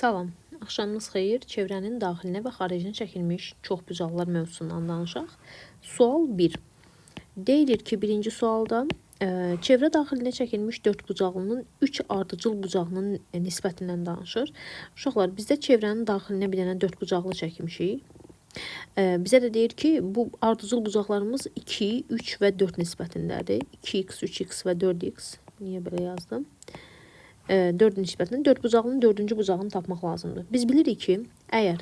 Salam, axşamınız xeyir. Çevrənin daxilinə və xaricinə çəkilmiş çoxbucaqlılar mövzusundan danışaq. Sual 1. Deyilir ki, birinci sualda çevrə daxilinə çəkilmiş dördbucaqlının 3 ardıcıl bucağının nisbətindən danışır. Uşaqlar, bizdə çevrənin daxilinə bir dənə dördbucaqlı çəkmişik. Bizə də deyir ki, bu ardıcıl bucaqlarımız 2, 3 və 4 nisbətindədir. 2x, 3x və 4x. Niyə belə yazdım? 4 nisbətində dördbucaqlının 4-cü bucağını tapmaq lazımdır. Biz bilirik ki, əgər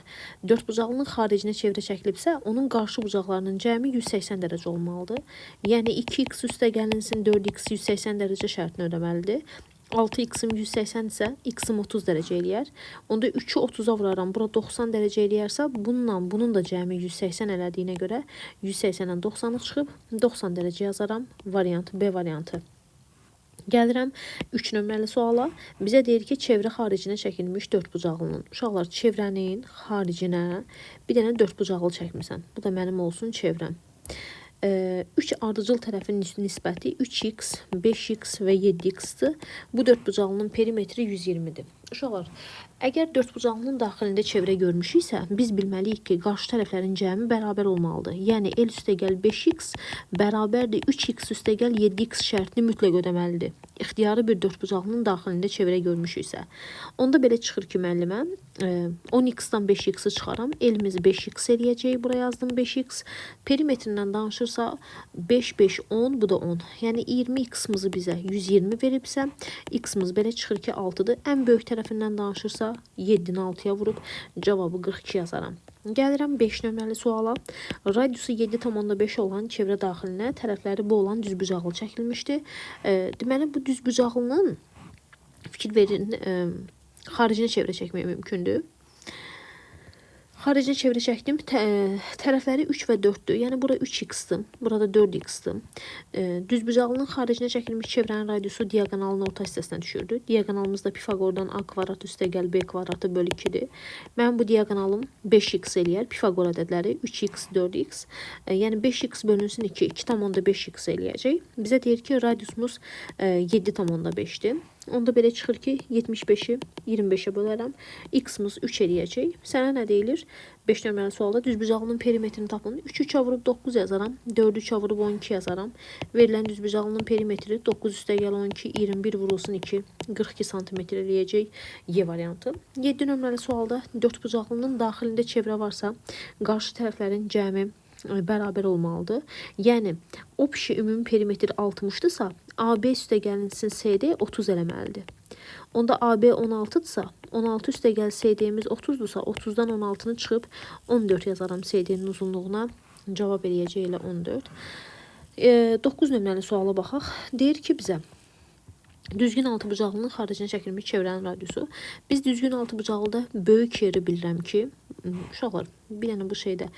dördbucaqlının xaricinə çevrə çəkilibsə, onun qarşı bucaqlarının cəmi 180 dərəcə olmalıdır. Yəni 2x üstə gəlinsin 4x 180 dərəcə şərtini ödəməlidir. 6x-im 180 isə x-im 30 dərəcə eləyər. Onda 3-ü 30-a vuraram. Bura 90 dərəcə eləyərsə, bunun da cəmi 180 elədiyinə görə 180-dən 90-ı çıxıb 90 dərəcə yazaram. Variant B variantı. Gəlirəm 3 nömrəli suala. Bizə deyir ki, çevrə xaricinə çəkilmiş dördbucaqlının. Uşaqlar, çevrənin xaricinə bir dənə dördbucaqlı çəkmirsən. Bu da mənim olsun çevrəm. 3 ardıcıl tərəfin nisbəti 3x, 5x və 7x-dir. Bu dördbucaqlının perimetri 120-dir. Uşaqlar, əgər dördbucaqlının daxilində çevrə görmüşüksə, biz bilməliyik ki, qarşı tərəflərin cəmi bərabər olmalıdır. Yəni, L üstə gəl 5x bərabərdir 3x üstə gəl 7x şərtini mütləq ödəməlidir. İxtiyarı bir dördbucaqlının daxilində çevrə görmüşüksə. Onda belə çıxır ki, müəllimə, 10x-dan 5x-i çıxaram. Elimiz 5x eləyəcək. Bura yazdım 5x. Perimetrindən danışırsa 5, 5, 10, bu da 10. Yəni 20x-mızı bizə 120 veribsə, x-mız belə çıxır ki, 6-dır. Ən böyük tərəfindən danışırsa 7-ni 6-ya vurub cavabı 42 yazaram. Gəlirəm 5 nömrəli suala. Radiusu 7,5 olan çevrə daxilinə tərəfləri bu olan düzbucaqlı çəkilmişdir. Deməli, bu düzbucaqlının fikir verin, xaricinə çevrə çəkmək mümkündür. Xaricinə çevrə çəkdim. Tərəfləri 3 və 4-dür. Yəni, bura 3x-dır. Burada 4x-dır. Düzbucaqlının xaricinə çəkilmiş çevrənin radiusu diaqonalının orta hissəsinə düşürdü. Diaqonalımızda Pifaqordan a kvadrat üstə gəl b kvadratı bölü 2-dir. Mənim bu diaqonalım 5x eləyər. Pifaqor ədədləri 3x, 4x. Yəni, 5x bölünsün 2, 2,5x eləyəcək. Bizə deyir ki, radiusumuz 7,5-dir. Onda belə çıxır ki, 75-i 25-ə bölərəm. X-mız 3 eləyəcək. Sənə nə deyilir? 5 nömrəli sualda düzbucaqlının perimetrini tapın. 3-ü 3-ə vurub 9 yazaram. 4-ü 3-ə vurub 12 yazaram. Verilən düzbucaqlının perimetri 9 üstə gəl 12, 21 vurulsun 2, 42 cm eləyəcək. Y variantı. 7 nömrəli sualda dördbucaqlının daxilində çevrə varsa, qarşı tərəflərin cəmi bərabər olmalıdır. Yəni, o pişi ümumi perimetri 60-dırsa, AB üstə gəlinsin CD 30 eləməlidir. Onda AB 16-dırsa, 16 üstə gəl CD-miz 30-dursa, 30-dan 16-nı çıxıb 14 yazaram CD-nin uzunluğuna. Cavab eləyəcək elə 14. 9 nömrəli suala baxaq. Deyir ki, bizə düzgün altıbucaqlının xaricinə çəkilmiş çevrənin radiusu. Biz düzgün altıbucaqlıda böyük yeri bilirəm ki, uşaqlar, bir dənə bu şeydə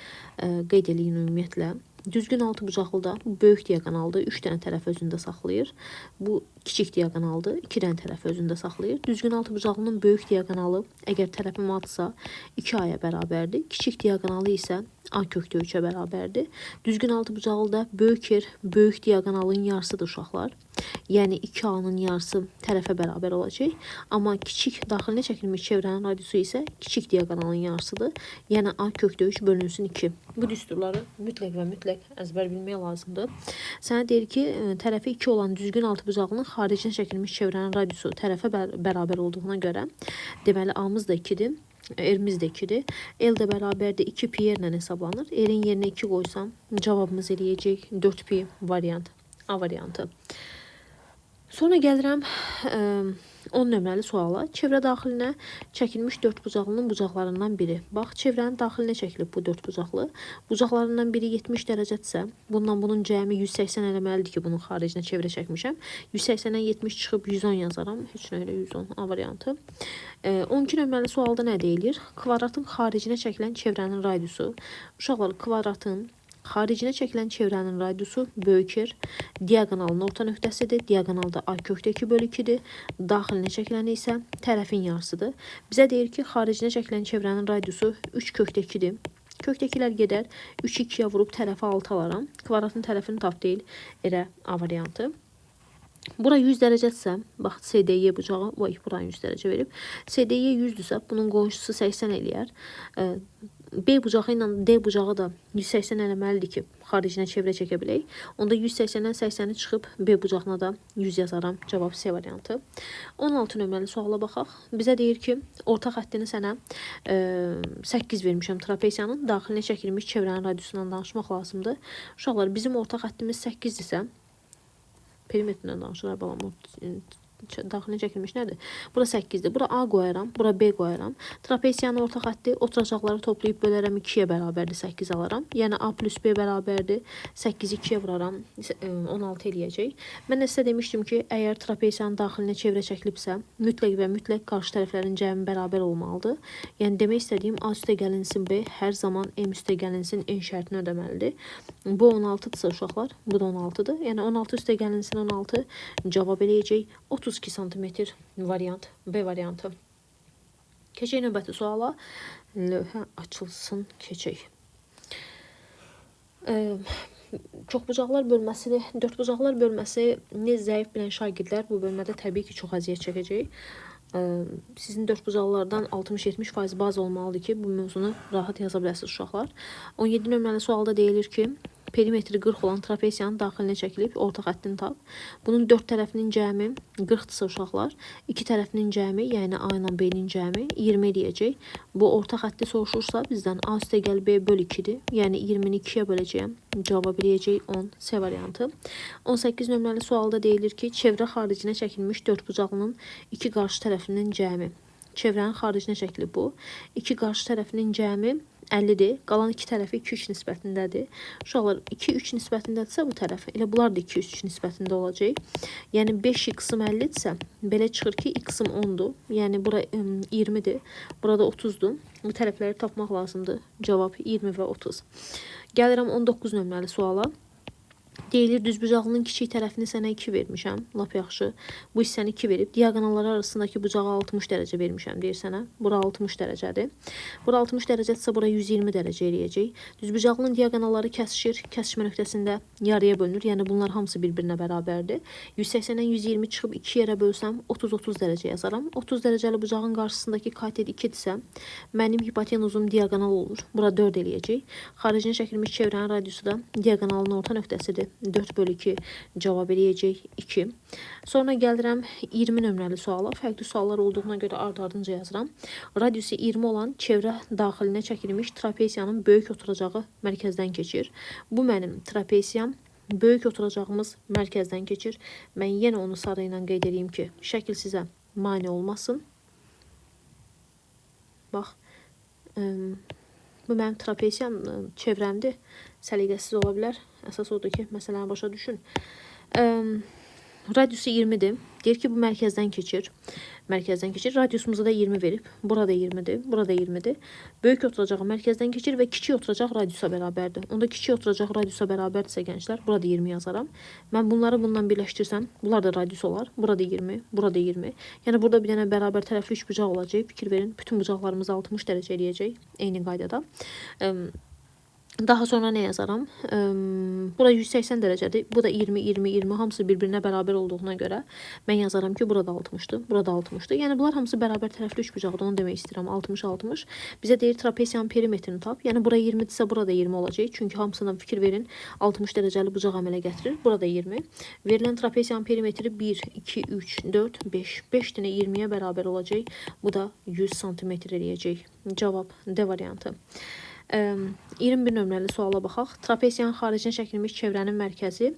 qeyd eləyin ümumiyyətlə. Düzgün altıbucaqlıda bu böyük diaqonaldır, 3 dənə tərəf özündə saxlayır. Bu kiçik diaqonaldır, 2 dənə tərəf özündə saxlayır. Düzgün altıbucaqlının böyük diaqonalı əgər tərəfi matdırsa 2a-ya bərabərdir. Kiçik diaqonalı isə a kökdə 3-ə bərabərdir. Düzgün altıbucaqlıda böyük yer böyük diaqonalın yarısıdır uşaqlar. Yəni 2a-nın yarısı tərəfə bərabər olacaq. Amma kiçik daxilinə çəkilmiş çevrənin radiusu isə kiçik diaqonalın yarısıdır. Yəni a kökdə 3 bölünsün 2. Bu düsturları mütləq və mütləq əzbər bilmək lazımdır. Sənə deyir ki, tərəfi 2 olan düzgün altıbucaqlının xaricinə çəkilmiş çevrənin radiusu tərəfə bərabər olduğuna görə, deməli a-mız da 2-dir. R-miz də 2-dir. L də bərabərdir 2 pi yerlə hesablanır. R-in yerinə 2 qoysam cavabımız eləyəcək 4 pi variant. A variantı. Sonra gəlirəm 10 nömrəli suala. Çevrə daxilinə çəkilmiş dördbucaqlının bucaqlarından biri. Bax, çevrənin daxilinə çəkilib bu dördbucaqlı. Bucaqlarından biri 70 dərəcədirsə, bunun cəmi 180 eləməlidir ki, bunun xaricinə çevrə çəkmişəm. 180-dən 70 çıxıb 110 yazaram. Heç nə elə 110 A variantı. 12 nömrəli sualda nə deyilir? Kvadratın xaricinə çəkilən çevrənin radiusu. Uşaqlar, kvadratın xaricinə çəkilən çevrənin radiusu böyük yer, diaqonalın orta nöqtəsidir. Diaqonalda a kökdə 2 bölü 2-dir. Daxilinə çəkilən isə tərəfin yarısıdır. Bizə deyir ki, xaricinə çəkilən çevrənin radiusu 3 kökdə 2-dir. Kökdəkilər gedər. 3-2-yə vurub tərəfi 6 alaram. Kvadratın tərəfini tap deyil. Elə A variantı. Bura 100 dərəcədirsə, bax CDY bucağı, vay, buranı 100 dərəcə verib. CDY 100-dürsə, bunun qonşusu 80 eləyər. B bucağı ilə D bucağı da 180 eləməlidir ki, xaricinə çevrə çəkə bilək. Onda 180-dən 80-i çıxıb B bucağına da 100 yazaram. Cavab C variantı. 16 nömrəli suala baxaq. Bizə deyir ki, orta xəttini sənə 8 vermişəm trapesiyanın. Daxilinə çəkilmiş çevrənin radiusundan danışmaq lazımdır. Uşaqlar, bizim orta xəttimiz 8-dirsə, perimetrindən danışırlar balam. Daxilinə çəkilmiş nədir? Bura 8-dir. Bura A qoyaram, bura B qoyaram. Trapesiyanın orta xətti oturacaqları toplayıb bölərəm 2-yə bərabərdir, 8 alaram. Yəni A plus B bərabərdir. 8-i 2-yə vuraram, 16 eləyəcək. Mən sizə demişdim ki, əgər trapesiyanın daxilinə çevrə çəkilibsə, mütləq və mütləq qarşı tərəflərin cəmi bərabər olmalıdır. Yəni demək istədiyim A üstə gəlinsin B hər zaman M üstə gəlinsin N şərtini ödəməlidir. Bu 16-dırsa uşaqlar, bu da 16-dır. Yəni 16 üstə gəlinsin 16 cavab eləyəcək 32 santimetr variant, B variantı. Keçək növbəti suala. Lövhə açılsın, keçək. Çoxbucaqlar bölməsini, dördbucaqlar bölməsini zəif bilən şagirdlər bu bölmədə təbii ki, çox əziyyət çəkəcək. Sizin dördbucaqlardan 60-70% baz olmalıdır ki, bu mövzunu rahat yaza biləsiniz uşaqlar. 17 nömrəli sualda deyilir ki, perimetri 40 olan trapesiyanın daxilinə çəkilib orta xəttini tap. Bunun 4 tərəfinin cəmi 40-dırsa uşaqlar, 2 tərəfinin cəmi, yəni A ilə B-nin cəmi 20 eləyəcək. Bu orta xətti soruşursa bizdən A üstə gəl B böl 2-dir. Yəni 20-ni 2-yə böləcəyəm. Cavab eləyəcək 10, C variantı. 18 nömrəli sualda deyilir ki, çevrə xaricinə çəkilmiş dördbucaqlının 2 qarşı tərəfinin cəmi. Çevrənin xaricinə çəkilib bu. 2 qarşı tərəfinin cəmi 50-dir. Qalan 2 tərəfi 2-3 nisbətindədir. Uşaqlar 2-3 nisbətindədirsə bu tərəf, elə bunlar da 2-3 nisbətində olacaq. Yəni 5x-ım 50-dirsə, belə çıxır ki, x-ım 10-dur. Yəni bura 20-dir, burada 30-dur. Bu tərəfləri tapmaq lazımdır. Cavab 20 və 30. Gəlirəm 19 nömrəli suala. Deyilir, düzbucaqlının kiçik tərəfini sənə 2 vermişəm. Lap yaxşı. Bu hissəni 2 verib. Diaqonalları arasındakı bucağı 60 dərəcə vermişəm, deyir sənə. Bura 60 dərəcədir. Bura 60 dərəcədirsə, bura 120 dərəcə eləyəcək. Düzbucaqlının diaqonalları kəsişir. Kəsişmə nöqtəsində yarıya bölünür. Yəni bunlar hamısı bir-birinə bərabərdir. 180-dən 120 çıxıb 2 yerə bölsəm 30-30 dərəcə yazaram. 30 dərəcəli bucağın qarşısındakı katet 2-dirsə, mənim hipotenuzum diaqonal olur. Bura 4 eləyəcək. Xaricinə çəkilmiş çevrənin radiusu da diaqonalın orta nöqtəsidir. 4 bölü 2 cavab eləyəcək 2. Sonra gəlirəm 20 nömrəli suala. Fərqli suallar olduğuna görə ard-ardınca yazıram. Radiusu 20 olan çevrə daxilinə çəkilmiş trapesiyanın böyük oturacağı mərkəzdən keçir. Bu mənim trapesiyam. Böyük oturacağımız mərkəzdən keçir. Mən yenə onu sarı ilə qeyd edeyim ki, şəkil sizə mane olmasın. Bax, bu mənim trapesiyam çevrəmdir. Səliqəsiz ola bilər. Əsas odur ki, məsələni başa düşün. Radiusu 20-dir. Deyir ki, bu mərkəzdən keçir. Mərkəzdən keçir. Radiusumuzu da 20 verib. Burada 20-dir. Burada 20-dir. Böyük oturacağı mərkəzdən keçir və kiçik oturacaq radiusa bərabərdir. Onda kiçik oturacaq radiusa bərabərdirsə gənclər, burada 20 yazaram. Mən bunları bundan birləşdirsəm, bunlar da radius olar. Burada 20, burada 20. Yəni burada bir dənə bərabər tərəfli 3 bucaq olacaq. Fikir verin. Bütün bucaqlarımız 60 dərəcə eləyəcək. Eyni qaydada. Daha sonra nə yazaram? Burada 180 dərəcədir. Bu da 20, 20, 20. Hamısı bir-birinə bərabər olduğuna görə mən yazaram ki, burada 60-dır. Burada 60-dır. Yəni bunlar hamısı bərabər tərəfli 3 bucaqdır. Onu demək istəyirəm. 60, 60. Bizə deyir trapesiyanın perimetrini tap. Yəni bura 20-dirsə, burada 20 olacaq. Çünki hamısından fikir verin. 60 dərəcəli bucaq əmələ gətirir. Burada 20. Verilən trapesiyanın perimetri 1, 2, 3, 4, 5. 5 dənə 20-yə bərabər olacaq. Bu da 100 sm eləyəcək. Cavab D variantı. 21 nömrəli suala baxaq. Trapesiyanın xaricinə çəkilmiş çevrənin mərkəzi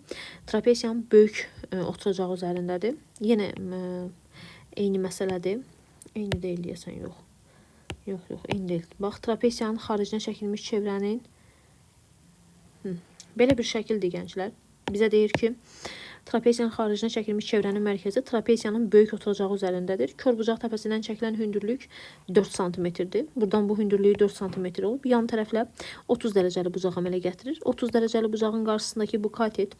trapesiyanın böyük oturacağı üzərindədir. Yenə eyni məsələdir. Eyni deyil deyəsən, yox. Yox, eyni deyil. Bax, trapesiyanın xaricinə çəkilmiş çevrənin belə bir şəkildir gənclər. Bizə deyir ki, trapesiyanın xaricinə çəkilmiş çevrənin mərkəzi trapesiyanın böyük oturacağı üzərindədir. Kör bucaq təpəsindən çəkilən hündürlük 4 cm-dir. Buradan bu hündürlüyü 4 cm olub. Yan tərəflə 30 dərəcəli bucaq əmələ gətirir. 30 dərəcəli bucağın qarşısındakı bu katet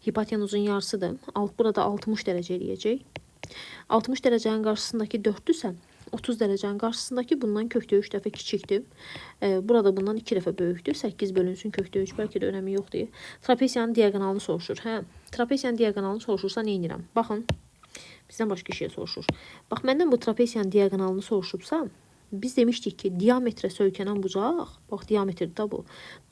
hipotenuzun yarısıdır. Burada 60 dərəcə eləyəcək. 60 dərəcənin qarşısındakı 4-dürsə, 30 dərəcənin qarşısındakı bundan kökdə 3 dəfə kiçikdir. Burada bundan 2 dəfə böyükdür. 8 bölünsün kökdə 3, bəlkə də önəmi yoxdur. Trapesiyanın diaqonalını soruşur. Trapesiyanın diaqonalını soruşursa nə edirəm? Baxın, bizdən başqa şey soruşur. Bax, məndən bu trapesiyanın diaqonalını soruşubsa, biz demişdik ki, diametrə söykənən bucaq, bax, diametrdir da bu,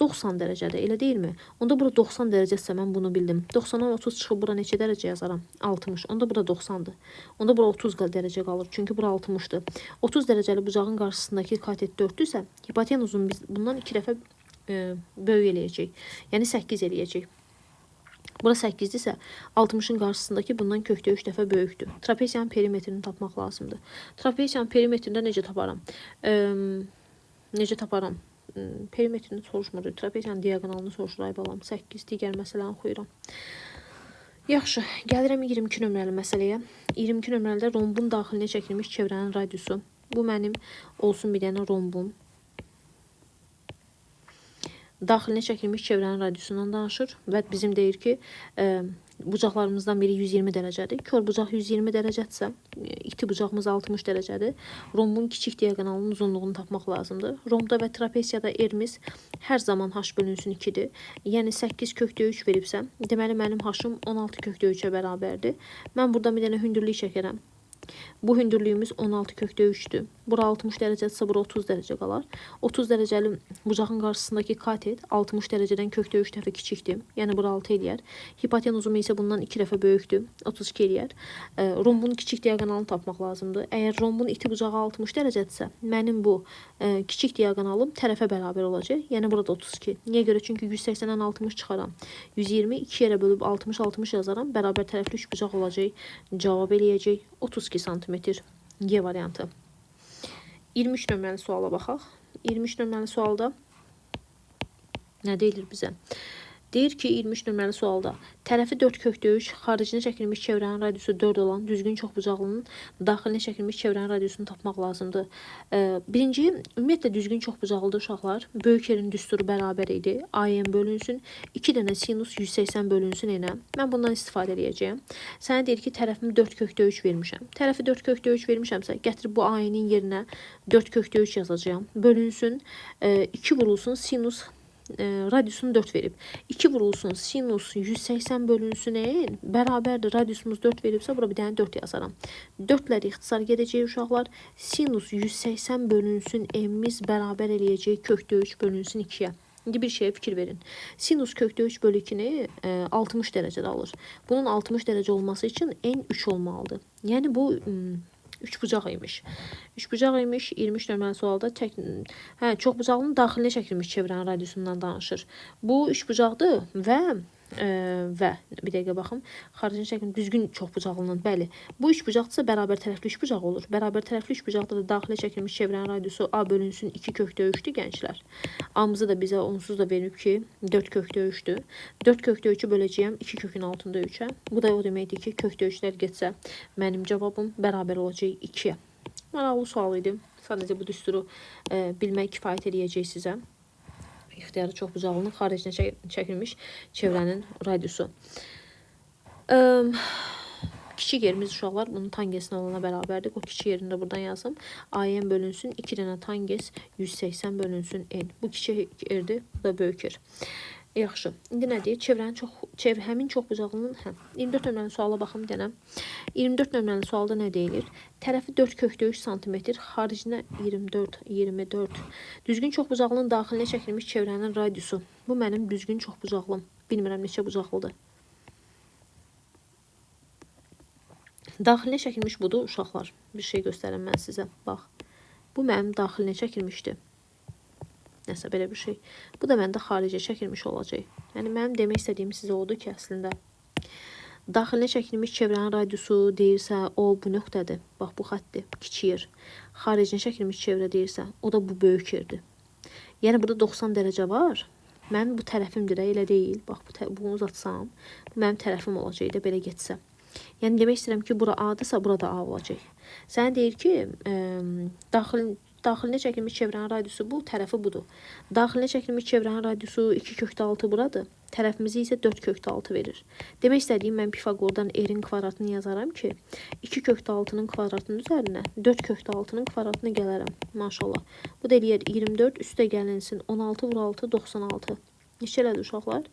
90 dərəcədə, elə deyilmi? Onda bura 90 dərəcəsə mən bunu bildim. 90-dan 30 çıxıb bura neçə dərəcə yazaram? 60. Onda bura 90-dır. Onda bura 30 dərəcə qalır, çünki bura 60-dır. 30 dərəcəli bucağın qarşısındakı katet 4-dürsə, hipotenuzun biz bundan 2 dəfə böyük eləyəcək. Yəni 8 eləyəcək. Bura 8-dirsə, 60-ın qarşısındakı bundan kökdə 3 dəfə böyükdür. Trapesiyanın perimetrini tapmaq lazımdır. Trapesiyanın perimetrində necə taparam? Necə taparam? Perimetrini soruşmur. Trapesiyanın diaqonalını soruşur, ay balam. 8 digər məsələni oxuyuram. Yaxşı, gəlirəm 22 nömrəli məsələyə. 22 nömrəlidə rombun daxilinə çəkilmiş çevrənin radiusu. Bu mənim olsun bir dənə rombum. Daxilinə çəkilmiş çevrənin radiusundan danışır və bizim deyir ki, bucaqlarımızdan biri 120 dərəcədir. Kör bucaq 120 dərəcədirsə, iti bucağımız 60 dərəcədir. Rombun kiçik diaqonalının uzunluğunu tapmaq lazımdır. Rombda və trapesiyada erimiz hər zaman h bölünsün 2-dir. Yəni 8 kökdə 3 veribsə, deməli mənim h-ım 16 kökdə 3-ə bərabərdir. Mən burada bir dənə hündürlük çəkərəm. Bu hündürlüyümüz 16 kökdə 3-dür. Bura 60 dərəcədirsə, bura 30 dərəcə qalar. 30 dərəcəli bucağın qarşısındakı katet 60 dərəcədən kökdə 3 dəfə kiçikdir. Yəni bura 6 eləyər. Hipotenuzum isə bundan 2 dəfə böyükdür. 32 eləyər. Rombun kiçik diaqonalını tapmaq lazımdır. Əgər rombun iti bucağı 60 dərəcədirsə, mənim bu kiçik diaqonalım tərəfə bərabər olacaq. Yəni burada 32. Niyə görə? Çünki 180-dən 60 çıxaram. 120 2 yerə bölüb 60 yazaram. Bərabər tərəfli 3 bucaq olacaq. Cavab eləyəcək 32 cm. G variantı. 23 nömrəli suala baxaq. 23 nömrəli sualda nə deyilir bizə? Deyir ki, 23 nömrəli sualda tərəfi 4 kökdə 3, xaricinə çəkilmiş çevrənin radiusu 4 olan düzgün çoxbucaqlının daxilinə çəkilmiş çevrənin radiusunu tapmaq lazımdır. Birinci, ümumiyyətlə düzgün çoxbucaqlıdır uşaqlar. Böyük yerin düsturu bərabər idi. AN bölünsün. 2 dənə sinus 180 bölünsün enə. Mən bundan istifadə edəcəyəm. Sənə deyir ki, tərəfimi 4 kökdə 3 vermişəm. Tərəfi 4 kökdə 3 vermişəmsə, gətirib bu AN-in yerinə 4 kökdə 3 yazacağım. Bölünsün. 2 vurulsun sinus radiusunu 4 verib. 2 vurulsun sinus 180 bölünsün n bərabərdir. Radiusumuz 4 veribsə, bura bir dənə 4 yazaram. 4-lər ixtisar gedəcək uşaqlar. Sinus 180 bölünsün n-miz bərabər eləyəcək kökdə 3 bölünsün 2-yə. İndi bir şeyə fikir verin. Sinus kökdə 3 bölü 2-ni 60 dərəcədə alır. Bunun 60 dərəcə olması üçün n 3 olmalıdır. Yəni bu 3 bucaq imiş. 3 bucaq imiş. 23 nömrəli sualda çox bucaqlının daxilinə çəkilmiş çevrənin radiusundan danışır. Bu 3 bucaqdır və bir dəqiqə baxım. Xaricinə çəkilmiş düzgün çox bucaqlının, bəli. Bu 3 bucaqdırsa bərabər tərəfli 3 bucaq olur. Bərabər tərəfli 3 bucaqda da daxilə çəkilmiş çevrənin radiusu A bölünsün 2 kökdə 3-dür gənclər. A-mızı da bizə onsuz da verib ki, 4 kökdə 3-dür. 4 kökdə 3-ü böləcəyəm 2 kökün altında 3-ə. Bu da o deməkdir ki, kökdə 3-lər getsə, mənim cavabım bərabər olacaq 2-yə. Maraqlı sual idi. Sadəcə bu düsturu bilmək kifayət edəcək sizə. İxtiyarı çox bucaqlının xaricinə çəkilmiş çevrənin radiusu. Kiçik yerimiz uşaqlar bunun tangesinə olana bərabərdir. O kiçik yerini də buradan yazım. AN bölünsün 2 dənə tanges 180 bölünsün n. Bu kiçik yerdir, bu da böyük yer. Yaxşı. İndi nə deyir? Həmin çox bucaqlının 24 nömrəli suala baxım denə. 24 nömrəli sualda nə deyilir? Tərəfi 4 kökdə 3 cm, xaricinə 24. Düzgün çox bucaqlının daxilinə çəkilmiş çevrənin radiusu. Bu mənim düzgün çox bucaqlım. Bilmirəm neçə bucaqlıdır. Daxilinə çəkilmiş budur uşaqlar. Bir şey göstərim mən sizə. Bax. Bu mənim daxilinə çəkilmişdir. Nəsə belə bir şey. Bu da məndə xaricə çəkilmiş olacaq. Yəni mənim demək istədiyim sizə odur ki, əslində daxilinə çəkilmiş çevrənin radiusu deyirsə, o bu nöqtədir. Bax bu xəttdir, kiçik yer. Xaricinə çəkilmiş çevrə deyirsə, o da bu böyük yerdir. Yəni burada 90 dərəcə var. Mənim bu tərəfimdir, elə deyil. Bax bunu uzatsam, bu mənim tərəfim olacaq da belə getsə. Yəni demək istəyirəm ki, bura A-dırsa, burada A olacaq. Sənə deyir ki, daxilinə çəkilmiş çevrənin radiusu bu, tərəfi budur. Daxilinə çəkilmiş çevrənin radiusu 2 kökdə 6 buradır. Tərəfimizi isə 4 kökdə 6 verir. Demək istədiyim mən Pifaqordan r-in kvadratını yazaram ki, 2 kökdə 6-nın kvadratının üzərinə 4 kökdə 6-nın kvadratını gələrəm. Maşallah. Bu da eləyər 24, üstə gəlinsin 16 vur 6, 96. Neçə elədi uşaqlar?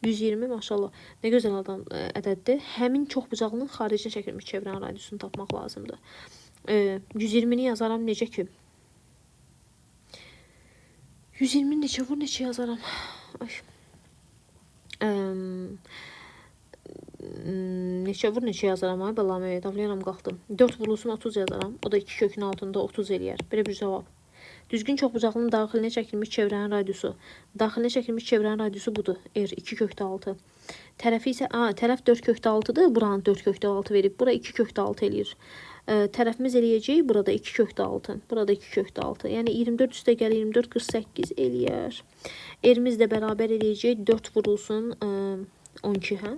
120 maşallah. Nə gözəl adam ədəddir. Həmin çoxbucaqlının xaricinə çəkilmiş çevrənin radiusunu tapmaq lazımdır. 120-ni yazaram necə ki? 120 neçə vur neçə yazaram? Ay. Neçə vur neçə yazaram? Ay balam, davlayaram qalxdım. 4 vurulsun 30 yazaram. O da 2 kökün altında 30 eləyər. Belə bir cavab. Düzgün çoxbucaqlının daxilinə çəkilmiş çevrənin radiusu. Daxilinə çəkilmiş çevrənin radiusu budur. R 2 kökdə 6. Tərəfi isə tərəf 4 kökdə 6-dır. Buranı 4 kökdə 6 verib. Bura 2 kökdə 6 eləyir. Tərəfimiz eləyəcək. Burada 2 kökdə 6. Burada 2 kökdə 6. Yəni 24 üstə gəl 24 48 eləyər. R'miz də bərabər eləyəcək. 4 vurulsun 12, hə?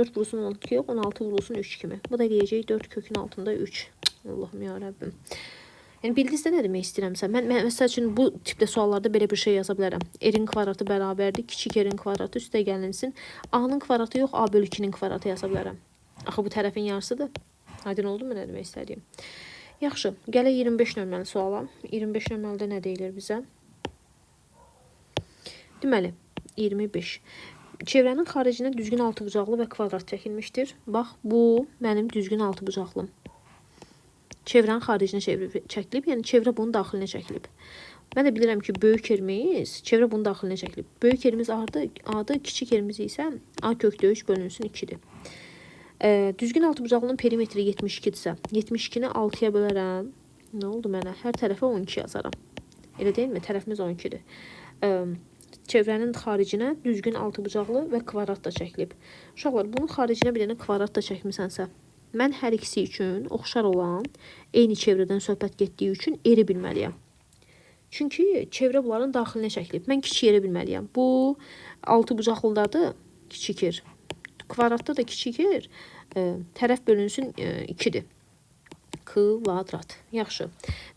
4 vurulsun 12 yox, 16 vurulsun 3 kimi. Bu da eləyəcək 4 kökün altında 3. Allahım ya Rəbbim. Yəni bildinizdə nə demək istəyirəmsə, mən məsəl üçün bu tipdə suallarda belə bir şey yaza bilərəm. R-in kvadratı bərabərdir, kiçik r-in kvadratı üstə gəlinsin. A-nın kvadratı yox, A bölü 2-nin kvadratı yaza bilərəm. Axı bu tərəfin yarısıdır. Aydın oldu mu nə demək istədiyim? Yaxşı, gələk 25 nömrəli suala. 25 nömrəlidə nə deyilir bizə? Deməli, 25. Çevrənin xaricinə düzgün altıbucaqlı və kvadrat çəkilmişdir. Bax, bu mənim düzgün altıbucaqlım. Çevrənin xaricinə çəkilib, yəni çevrə bunun daxilinə çəkilib. Mən də bilirəm ki, böyük erimiz çevrə bunun daxilinə çəkilib. Böyük erimiz A-dır, kiçik erimiz isə A kökdə 3 bölünsün 2-dir. Düzgün altıbucaqlının perimetri 72-dirsə, 72-ni 6-ya bölərəm. Nə oldu mənə? Hər tərəfə 12 yazaram. Elə deyilmi? Tərəfimiz 12-dir. Çevrənin xaricinə düzgün altıbucaqlı və kvadrat da çəkilib. Uşaqlar, bunun xaricinə bir dənə kvadrat da çəkmisənsə, mən hər ikisi üçün oxşar olan eyni çevrədən söhbət getdiyi üçün eri bilməliyəm. Çünki çevrə bunların daxilinə çəkilib. Mən kiçik eri bilməliyəm. Bu altıbucaqlıdadır, kiçik er. Kvadratda da kiçik er, tərəf bölünsün 2-dir. Kvadrat. Yaxşı.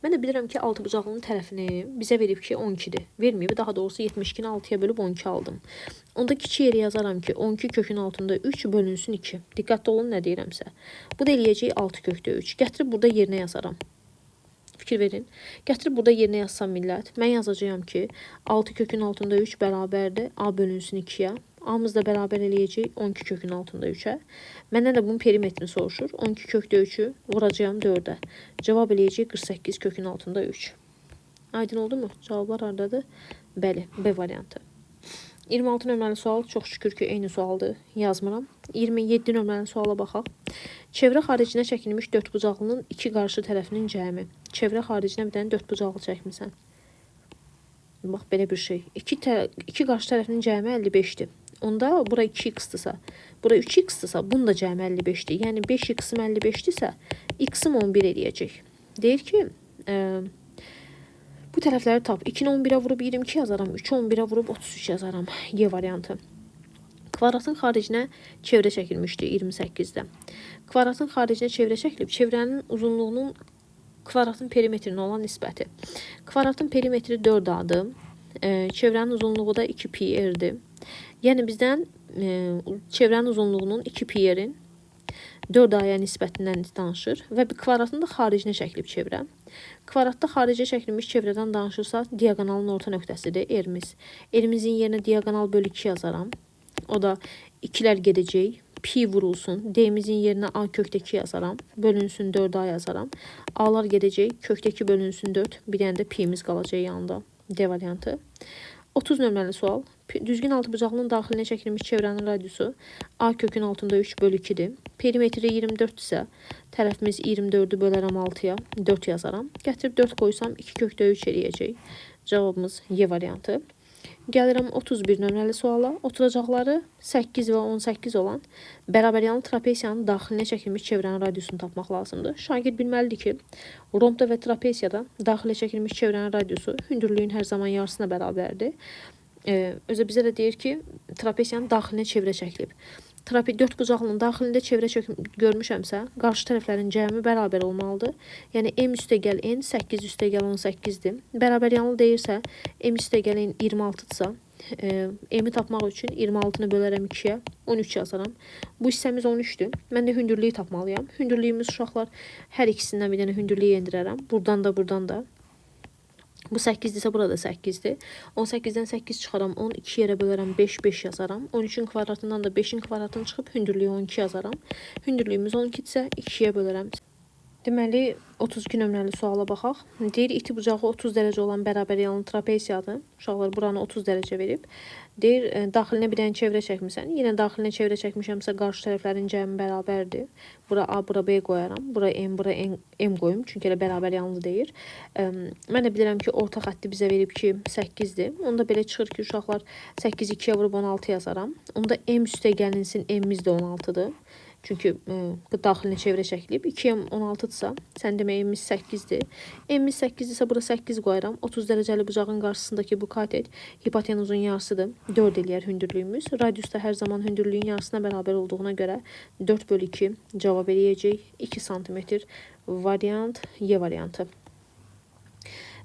Mən də bilirəm ki, altıbucaqlının tərəfini bizə verib ki, 12-dir. Verməyib, daha doğrusu 72-ni 6-ya bölüb 12 aldım. Onda kiçik yeri yazaram ki, 12 kökün altında 3 bölünsün 2. Diqqətli olun nə deyirəmsə. Bu da eləyəcək 6 kökdə 3. Gətirib burada yerinə yazaram. Fikir verin. Gətirib burada yerinə yazsam millət. Mən yazacağam ki, 6 kökün altında 3 bərabərdir. A bölünsün 2-yə. A-mız da bərabər eləyəcək 12 kökün altında 3-ə. Məndən də bunun perimetrini soruşur. 12 kökdə 3-ü vuracağım 4-ə. Cavab eləyəcək 48 kökün altında 3. Aydın oldu mu? Cavablar haradadır? Bəli, B variantı. 26 nömrəli sual, çox şükür ki, eyni sualdır. Yazmıram. 27 nömrəli suala baxaq. Çevrə xaricinə çəkilmiş dördbucaqlının iki qarşı tərəfinin cəmi. Çevrə xaricinə bir dənə dördbucaqlı çəkmisən. Bax, belə bir şey. İki qarşı tərəfinin cəmi 55-dir. Onda bura 2x-dırsa, bura 3x-dırsa, bunun da cəmi 55-dir. Yəni 5x-im 55-dirsə, x-im 11 eləyəcək. Deyir ki, bu tərəfləri tap. 2-ni 11-ə vurub 22 yazaram, 3-ü 11-ə vurub 33 yazaram. Y variantı. Kvadratın xaricinə çevrə çəkilmişdir 28-də. Kvadratın xaricinə çevrə çəkilib, çevrənin uzunluğunun kvadratın perimetrinə olan nisbəti. Kvadratın perimetri 4A-dır. Çevrənin uzunluğu da 2 pi r-dir. Yəni bizdən çevrənin uzunluğunun 2 pi r-in 4A-ya nisbətindən danışır və bir kvadratın da xaricinə çəkilib çevrə. Kvadratda xaricə çəkilmiş çevrədən danışırsa, diaqonalın orta nöqtəsidir r-miz. R-mizin yerinə diaqonal bölü 2 yazaram. O da 2-lər gedəcək. Pi vurulsun. D-mizin yerinə A kökdə 2 yazaram. Bölünsün 4A yazaram. A-lar gedəcək. Kökdə 2 bölünsün 4. Bir dənə də pi-miz qalacaq yanında. D variantı. 30 nömrəli sual. Düzgün altıbucaqlının daxilinə çəkilmiş çevrənin radiusu A kökün altında 3 bölü 2-dir. Perimetri 24 isə tərəfimiz 24-ü bölərəm 6-ya. 4 yazaram. Gətirib 4 qoysam 2 kökdə 3 eləyəcək. Cavabımız Y variantı. Gəlirəm 31 nömrəli suala. Oturacaqları 8 və 18 olan bərabəryanlı trapesiyanın daxilinə çəkilmiş çevrənin radiusunu tapmaq lazımdır. Şagird bilməlidir ki, rombda və trapesiyada daxilə çəkilmiş çevrənin radiusu hündürlüyün hər zaman yarısına bərabərdir. Özə bizə də deyir ki, trapesiyanın daxilinə çevrə çəkilib. Dördbucaqlının daxilində çevrə görmüşəmsə, qarşı tərəflərin cəmi bərabər olmalıdır. Yəni m üstə gəl n 8 üstə gəl 18-dir. Bərabəryanlı deyirsə, m üstə gəl n 26-dırsa, m-i tapmaq üçün 26-nı bölərəm 2-yə, 13 yazaram. Bu hissəmiz 13-dür. Mən də hündürlüyü tapmalıyam. Hündürlüyümüz uşaqlar hər ikisindən bir dənə hündürlüyü endirərəm. Buradan da, buradan da. Bu 8-dirsə burada 8-dir. 18-dən 8 çıxaram, 10 2 yerə bölərəm, 5 5 yazaram. 13-ün kvadratından da 5-in kvadratını çıxıb hündürlüyü 12 yazaram. Hündürlüyümüz 12-dirsə 2-yə bölərəm. Deməli 32 nömrəli suala baxaq. Deyir iti bucağı 30 dərəcə olan bərabər yanlı trapesiyadır. Uşaqlar buranı 30 dərəcə verib. Deyir daxilinə bir dənə çevrə çəkmisən. Yenə daxilinə çevrə çəkmişəmsə qarşı tərəflərin cəmi bərabərdir. Bura A, bura B qoyaram. Bura M qoyum. Çünki elə bərabər yanlı deyir. Mən də bilirəm ki, orta xətti bizə verib ki, 8-dir. Onda belə çıxır ki, uşaqlar 8-i 2-yə vurub 16 yazaram. Onda M üstə gəlinsin, M-imiz də 16-dır. Çünki daxilinə çevrə çəkilib. 2-yə 16-dırsa, sən deməyimiz 8-dir. M-imiz 8-dirsə, bura 8 qoyaram. 30 dərəcəli bucağın qarşısındakı bu katet hipotenuzun yarısıdır. 4 eləyər hündürlüyümüz. Radiusda hər zaman hündürlüyün yarısına bərabər olduğuna görə 4/2 cavab eləyəcək. 2 sm variant, Y variantı.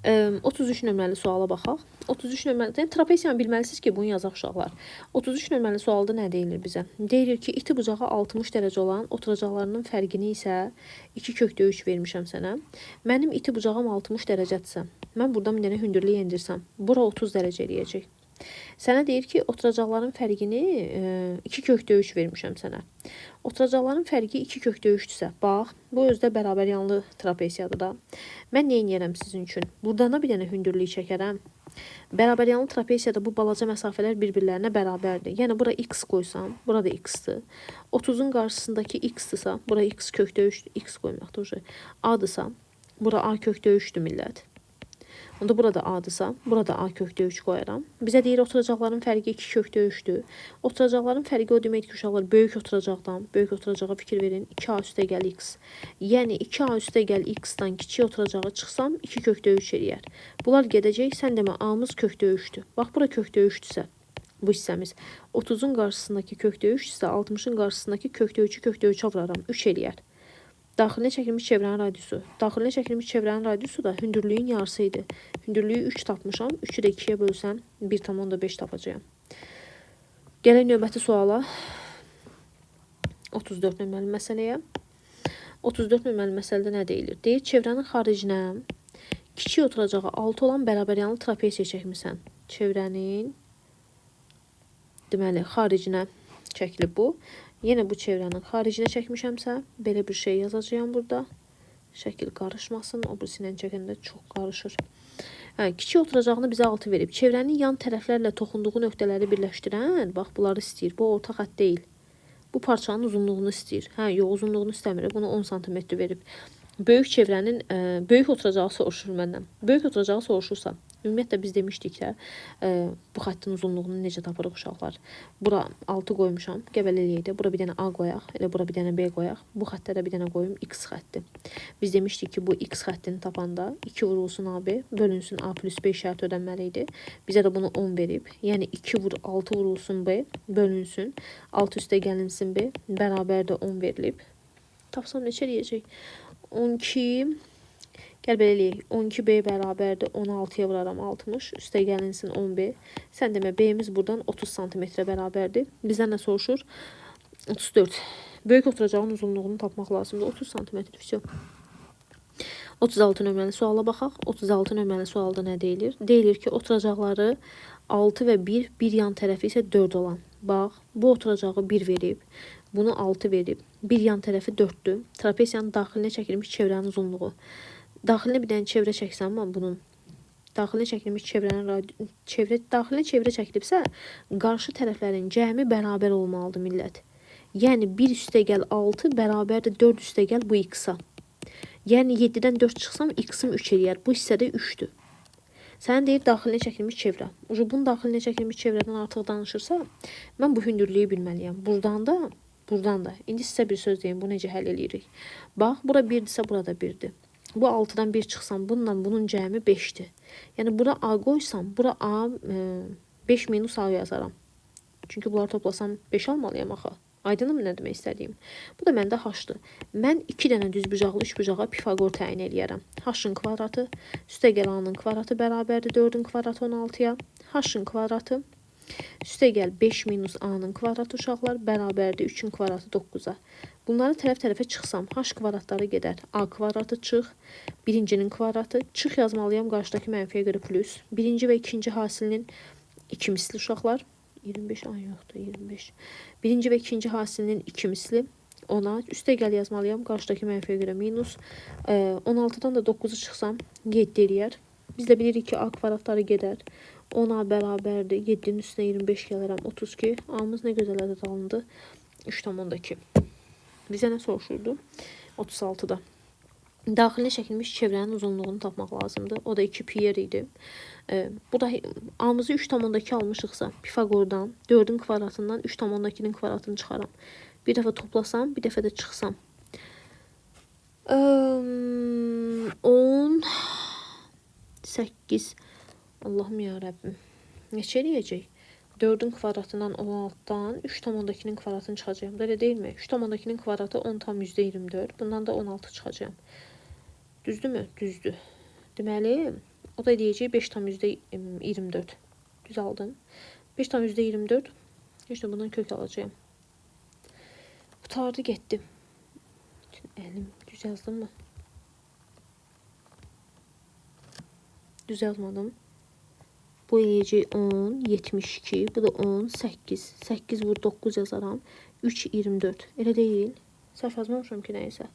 33 nömrəli suala baxaq. 33 nömrəli, trapesiyanı bilməlisiniz ki, bunu yazaq uşaqlar. 33 nömrəli sualda nə deyilir bizə? Deyilir ki, iti bucağı 60 dərəcə olan oturacaqlarının fərqini isə 2 kökdə 3 vermişəm sənə. Mənim iti bucağım 60 dərəcədirsə, mən buradan bir dənə hündürlük endirsəm, bura 30 dərəcə eləyəcək. Sənə deyir ki, oturacaqların fərqini 2 kökdə 3 vermişəm sənə. Oturacaqların fərqi 2 kökdə 3-dürsə, bax, bu özdə bərabər yanlı trapesiyadır da. Mən nə edirəm sizin üçün? Buradan da bir dənə hündürlük çəkərəm. Bərabər yanlı trapesiyada bu balaca məsafələr bir-birlərinə bərabərdir. Yəni, bura x qoysam, bura da x-dir. 30-un qarşısındakı x-dırsa, bura x kökdə 3-dür. X qoymaq da A-dırsa, bura A kökdə 3-dür millət. Onda burada A-dırsa, burada A kökdə 3 qoyaram. Bizə deyir, oturacaqların fərqi 2 kökdə 3-dür. Oturacaqların fərqi o deməkdir ki, uşaqlar, böyük oturacağa fikir verin, 2A üstə gəl x. Yəni, 2A üstə gəl x-dan kiçik oturacağa çıxsam, 2 kökdə 3 eləyər. Bunlar gedəcək, sən demə, A-mız kökdə 3-dür. Bax, bura kökdə 3-dürsə, bu hissəmiz 30-un qarşısındakı kökdə 3-dürsə, 60-ın qarşısındakı kökdə 3-ü kökdə 3-ə vuraram, 3 eləyər. Daxilinə çəkilmiş çevrənin radiusu. Daxilinə çəkilmiş çevrənin radiusu da hündürlüyün yarısı idi. Hündürlüyü 3 tapmışam. 3-ü də 2-yə bölsəm 1,5 tapacağam. Gələk növbəti suala. 34 nömrəli məsələyə. 34 nömrəli məsələdə nə deyilir? Deyir, çevrənin xaricinə kiçik oturacağı 6 olan bərabər yanlı trapesiya çəkmirsən. Çevrənin deməli, xaricinə çəkilib bu. Yenə bu çevrənin xaricinə çəkmişəmsə, belə bir şey yazacağım burada. Şəkil qarışmasın, o birisi ilə çəkəndə çox qarışır. Kiçik oturacağını bizə 6 verib. Çevrənin yan tərəflərlə toxunduğu nöqtələri birləşdirən, bax, bunları istəyir. Bu orta xətt deyil. Bu parçanın uzunluğunu istəyir. Yox, uzunluğunu istəmir. Bunu 10 cm verib. Böyük çevrənin, böyük oturacağı soruşur məndən. Böyük oturacağı soruşursa, ümumiyyətlə biz demişdik də, bu xəttin uzunluğunu necə tapırıq uşaqlar. Bura 6 qoymuşam, qəbəl eləyək də. Bura bir dənə A qoyaq, elə bura bir dənə B qoyaq. Bu xəttə də bir dənə qoyum X xətti. Biz demişdik ki, bu X xəttini tapanda 2 vurulsun AB, bölünsün A plus B şərt ödənməli idi. Bizə də bunu 10 verib. Yəni 2 vur 6 vurulsun B, bölünsün. 6 üstə gəlinsin B, bərabər də 10 verilib. Tapsam neçə eləyəcək? 12, gəl belə eləyək, 12B bərabərdir, 16-ya vuraram 60, üstə gəlinsin 10B. Sən demə, B-miz buradan 30 cm bərabərdir. Bizdən nə soruşur? 34. Böyük oturacağın uzunluğunu tapmaq lazımdır. 30 cm. 36 nömrəli suala baxaq. 36 nömrəli sualda nə deyilir? Deyilir ki, oturacaqları 6 və 1, bir yan tərəfi isə 4 olan. Bax, bu oturacağı 1 verib. Bunu 6 verib. Bir yan tərəfi 4-dür. Trapesiyanın daxilinə çəkilmiş çevrənin uzunluğu. Daxilinə bir dənə çevrə çəksəm, bunun daxilinə çəkilmiş daxilinə çevrə çəkilibsə, qarşı tərəflərin cəmi bərabər olmalıdır millət. Yəni 1 üstə gəl 6 bərabərdir 4 üstə gəl bu x-a. Yəni 7-dən 4 çıxsam x-im 3 eləyər. Bu hissədə 3-dür. Sən deyir, daxilinə çəkilmiş çevrə. Bunun daxilinə çəkilmiş çevrədən artıq danışırsa, mən bu hündürlüyü bilməliyəm. Buradan da. İndi sizə bir söz deyim, bu necə həll edirik. Bax, bura 1-dirsə, burada 1-dir. Bu 6-dan 1 çıxsam, bunun cəmi 5-dir. Yəni, bura A qoysam, bura A 5 minus A yazaram. Çünki bunları toplasam 5 almalıyam axı. Aydınım nə demək istədiyim? Bu da məndə H-dır. Mən 2 dənə düzbucaqlı, üçbucağa Pifagor təyin eləyərəm. H-ın kvadratı, üstə gəl A-nın kvadratı bərabərdir 4-ün kvadratı 16-ya. H-ın kvadratı, üstə gəl 5 minus A-nın kvadratı uşaqlar bərabərdir 3-ün kvadratı 9-a. Bunları tərəf-tərəfə çıxsam, h kvadratları gedər. A kvadratı çıx, birincinin kvadratı. Çıx yazmalıyam qarşıdakı mənfiyə görə plus. Birinci və ikinci hasilinin 2 misli uşaqlar. 25 ay yoxdur, 25. Birinci və ikinci hasilinin 2 misli. Ona üstə gəl yazmalıyam. Qarşıdakı mənfiyə görə minus. 16-dan da 9-u çıxsam 7 eləyər. Biz də bilirik ki, a kvadratları gedər. 10-a bərabərdir. 7-nin üstünə 25 gələrəm. 32. A-mız nə gözəl ədəd alındı. 3,2. Bizə nə soruşurdu? 36-da. Daxilinə çəkilmiş çevrənin uzunluğunu tapmaq lazımdır. O da 2 pi idi. Burada A-mızı 3,2 almışıqsa, Pifagordan 4-ün kvadratından 3,2-nin kvadratını çıxaram. Bir dəfə toplasam, bir dəfə də çıxsam. 10, 8, Allahım ya Rəbbim. Neçə eləyəcək? 4-ün kvadratından 16-dan 3,2-nin kvadratını çıxacağım. Belə deyilmi? 3,2-nin kvadratı 10,24. Bundan da 16 çıxacağım. Düzdürmü? Düzdür. Deməli, o da deyəcək 5,24. Düz aldım. 5,24. İşte bundan kök alacağım. Qutardı getdi. Əlim düz yazdım mı? Düz yazmadım. Bu eləyəcək 10, 72. Bu da 10, 8. 8 vur 9 yazaram. 3, 24. Elə deyil. Səhv yazmamışam ki, nəysə.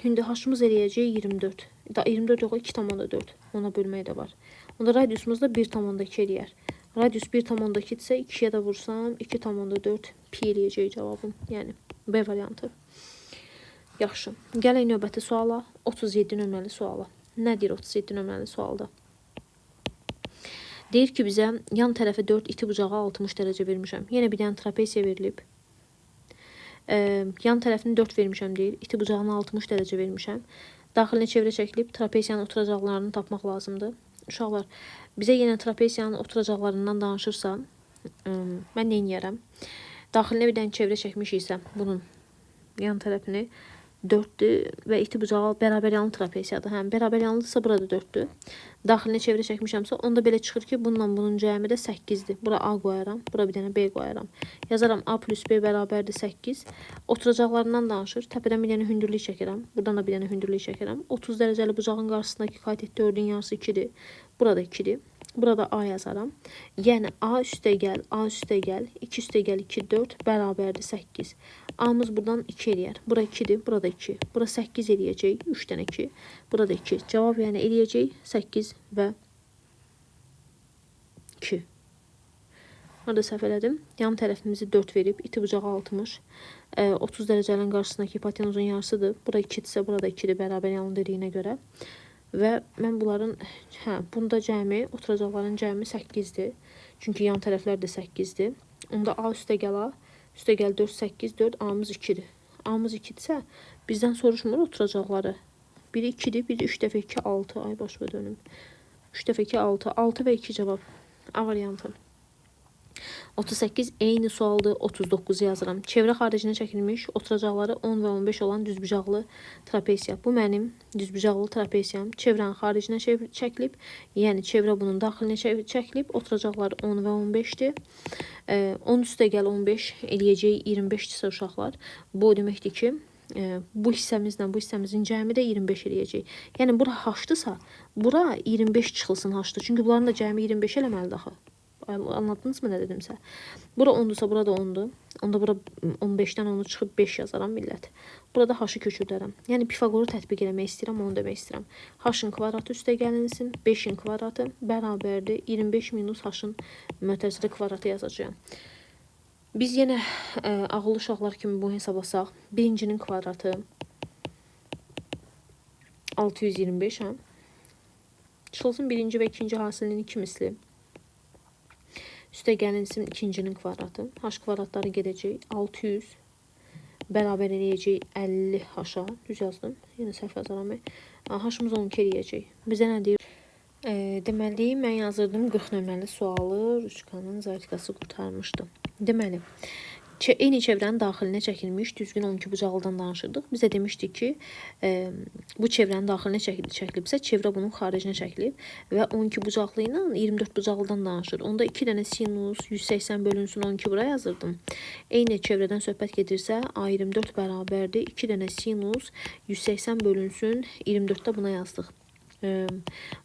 Şimdi haşımız eləyəcək 24. 24 yox, 2,4. Ona bölmək də var. Onda radiusumuz da 1,2 eləyər. Radius 1,2 isə 2-yə də vursam 2,4 pi eləyəcək cavabım. Yəni B variantı. Yaxşı. Gələk növbəti suala. 37 nömrəli suala. Nə deyir 37 nömrəli sualda? Deyir ki, bizə yan tərəfə 4 iti bucağı 60 dərəcə vermişəm. Yenə bir dənə trapesiya verilib. Yan tərəfini 4 vermişəm deyir. İti bucağını 60 dərəcə vermişəm. Daxilinə çevrə çəkilib trapesiyanın oturacaqlarını tapmaq lazımdır. Uşaqlar, bizə yenə trapesiyanın oturacaqlarından danışırsa, mən nə edərəm? Daxilinə bir dənə çevrə çəkmişiksə, bunun yan tərəfini 4'dür və iti bucağı bərabər yanlı trapesiyadır. Həm bərabər yanlıdırsa burada 4'dür. Daxilinə çevrə çəkmişəmsə, onda belə çıxır ki, bununla bunun cəmi də 8'dir. Bura A qoyaram, bura bir dənə B qoyaram. Yazaram A plus B bərabərdir 8. Oturacaqlarından danışır. Təpədən bir dənə hündürlük çəkirəm. Buradan da bir dənə hündürlük çəkirəm. 30 dərəcəli bucağın qarşısındakı katet 4'ün yarısı 2'dir. Burada 2'dir. Burada A yazaram. Yəni A üstə gəl, A üstə gəl, 2 üstə gəl, 2, 4 bərabərdir 8. A'mız buradan 2 eləyər. Bura 2'dir, burada 2. Bura 8 eləyəcək, 3-dən 2. Burada 2. Cavab yəni eləyəcək 8 və 2. Burada səhv elədim. Yan tərəfimizi 4 verib, iti bucağı 60. 30 dərəcənin qarşısındakı hipotenuzun yarısıdır. Bura 2-dirsə, burada 2'dir bərabər yanlı dediyinə görə. Və mən bunların, bunda cəmi, oturacaqların cəmi 8'dir. Çünki yan tərəflər də 8'dir. Onda A üstə gəl A. Üstə gəl 4, 8, 4, A'mız 2'dir. A'mız 2'dirsə, bizdən soruşmur oturacaqları. Biri 2'dir, biri 3 dəfə 2, 6. Ay başıma dönüm. 3 dəfə 2, 6. 6 və 2 cavab. A variantı. 38 eyni sualdır. 39 yazıram. Çevrə xaricinə çəkilmiş oturacaqları 10 və 15 olan düzbucaqlı trapesiya. Bu mənim düzbucaqlı trapesiyam. Çevrənin xaricinə çəkilib. Yəni çevrə bunun daxilinə çəkilib. Oturacaqları 10 və 15'dir. 10 üstə gəl 15 eləyəcək 25'dirsə uşaqlar. Bu deməkdir ki, bu hissəmizlə bu hissəmizin cəmi də 25 eləyəcək. Yəni bura h-dırsa, bura 25 çıxılsın h-dır. Çünki bunların da cəmi 25 eləməlidir axı. Anladınız mı nə dedimsə? Bura 10'dursa burada 10'dur. Onda bura 15'dən 10'u çıxıb 5 yazaram millət. Burada h-ı köçürdərəm. Yəni Pifagoru tətbiq eləmək istəyirəm, onu demək istəyirəm. H-ın kvadratı üstə gəlinsin, 5'in kvadratı bərabərdir 25 minus h-ın mötərizəli kvadratı yazacağım. Biz yenə ağıllı uşaqlar kimi bu hesablasaq, birincinin kvadratı 625 hə? Çıxılsın birinci və ikinci hasilinin 2 misli. Üstə gəlinsin ikincinin kvadratı. H kvadratları gedəcək 600 bərabər eləyəcək 50 h-a. Düz yazdım. Yenə səhv yazaram. H-ımız 12 eləyəcək. Bizə nə deyir? Deməli, mən yazırdım 40 nömrəli sualı. Ruçkanın zaritkası qurtarmışdı. Deməli, eyni çevrənin daxilinə çəkilmiş düzgün 12 bucaqlıdan danışırdıq. Bizə demişdik ki, bu çevrənin daxilinə çəkilibsə, çevrə bunun xaricinə çəkilib və 12 bucaqlı ilə 24 bucaqlıdan danışır. Onda 2 dənə sinus 180 bölünsün 12 bura yazırdım. Eyni çevrədən söhbət gedirsə, A24 bərabərdir 2 dənə sinus 180 bölünsün 24-də buna yazdıq.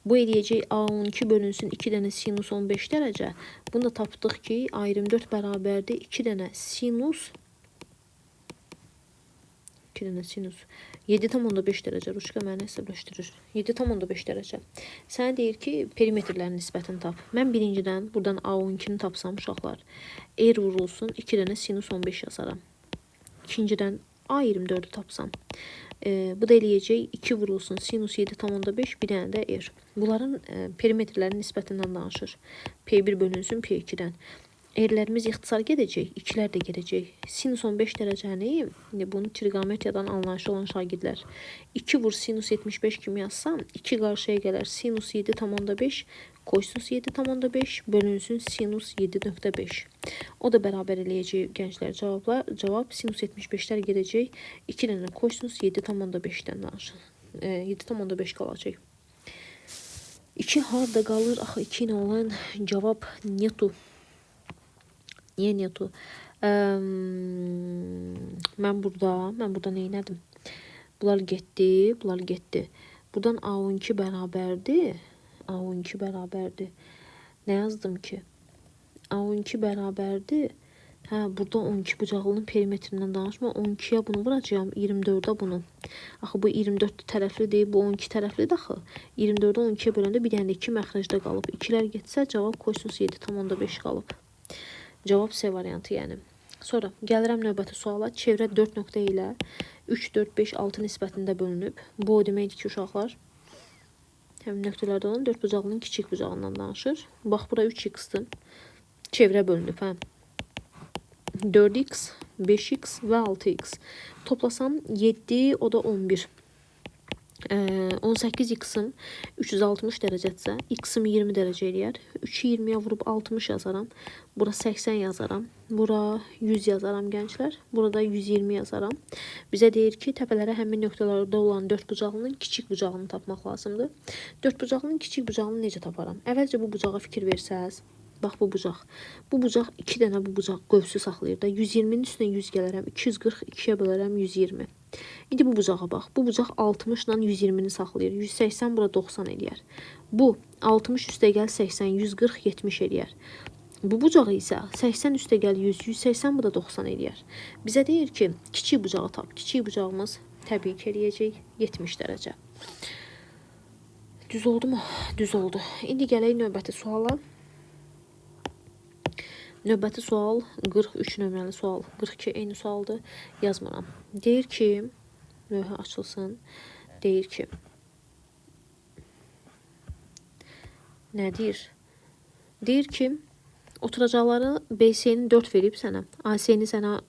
Bu eləyəcək A12 bölünsün 2 dənə sinus 15 dərəcə. Bunu da tapdıq ki, A24 bərabərdir 2 dənə sinus 7,5 dərəcə. Ruşka məni hesablaşdırır. 7,5 dərəcə. Sənə deyir ki, perimetrlərin nisbətini tap. Mən birincidən buradan A12-ni tapsam uşaqlar, R vurulsun 2 dənə sinus 15 yazaram. İkincidən A24'ü tapsam. Bu da eləyəcək 2 vurulsun sinus 7,5 bir dənə də R. Bunların perimetrlərin nisbətindən danışır. P1 bölünsün P2-dən. R'lərimiz ixtisar gedəcək, 2'lər də gedəcək. Sinus 15 dərəcəni, bunu trigonometriyadan anlayışı olan şagirdlər 2 vur sinus 75 kimi yazsam, 2 qarşıya gələr sinus 7,5 kosinus 7,5 bölünsün sinus 7,5. O da bərabər eləyəcək gənclər cavab sinus 75'lər gedəcək. 2 dənə kosinus 7,5'dən danışır. 7,5 qalacaq. 2 harda qalır? Axı 2 ilə olan cavab netu. Niyə netu? Mən burada nə elədim? Bunlar getdi. Buradan A12 bərabərdir. A12 bərabərdir. Nə yazdım ki? A12 bərabərdir. Burada 12 bucaqlının perimetrindən danışma. 12'yə bunu vuracağım. 24'ə bunu. Axı bu 24 tərəfli deyil. Bu 12 tərəflidir axı. 24'ü 12'yə böləndə bir dənə 2 məxrəcdə qalıb. 2'lər getsə cavab kosinus 7,5 qalıb. Cavab C variantı yəni. Sonra gəlirəm növbəti suala. Çevrə 4 nöqtə ilə 3, 4, 5, 6 nisbətində bölünüb. Bu o deməkdir ki, uşaqlar, həmin nöqtələrdə olan 4 bucaqlının kiçik bucağından danışır. Bax, bura 3x-dır. Çevrə bölünüb, 4x, 5x və 6x. Toplasam 7, o da 11. 18x'im 360 dərəcədirsə, x'im 20 dərəcə eləyər. 3'ü 20'yə vurub 60 yazaram. Bura 80 yazaram. Bura 100 yazaram gənclər. Burada 120 yazaram. Bizə deyir ki, təpələrə həmin nöqtələrdə olan 4 bucaqlının kiçik bucağını tapmaq lazımdır. 4 bucaqlının kiçik bucağını necə taparam? Əvvəlcə bu bucağa fikir versəz, bax bu bucaq. Bu bucaq 2 dənə bu bucaq qövsü saxlayır da. 120'nin üstünə 100 gələrəm. 240 2'yə bölərəm 120. İndi bu bucağa bax. Bu bucaq 60 ilə 120'ni saxlayır. 180 bura 90 eləyər. Bu 60 üstə gəl 80, 140 70 eləyər. Bu bucağı isə 80 üstə gəl 100, 180 bu da 90 eləyər. Bizə deyir ki, kiçik bucağı tap. Kiçik bucağımız təbii ki eləyəcək 70 dərəcə. Düz oldu mu? Düz oldu. İndi gələk növbəti suala. Növbəti sual 43 nömrəli sual. 42 eyni sualdır. Yazmıram. Deyir ki, lövhə açılsın. Deyir ki, nə deyir? Deyir ki, oturacaqları BC-ni 4 verib sənə. AC-ni sənə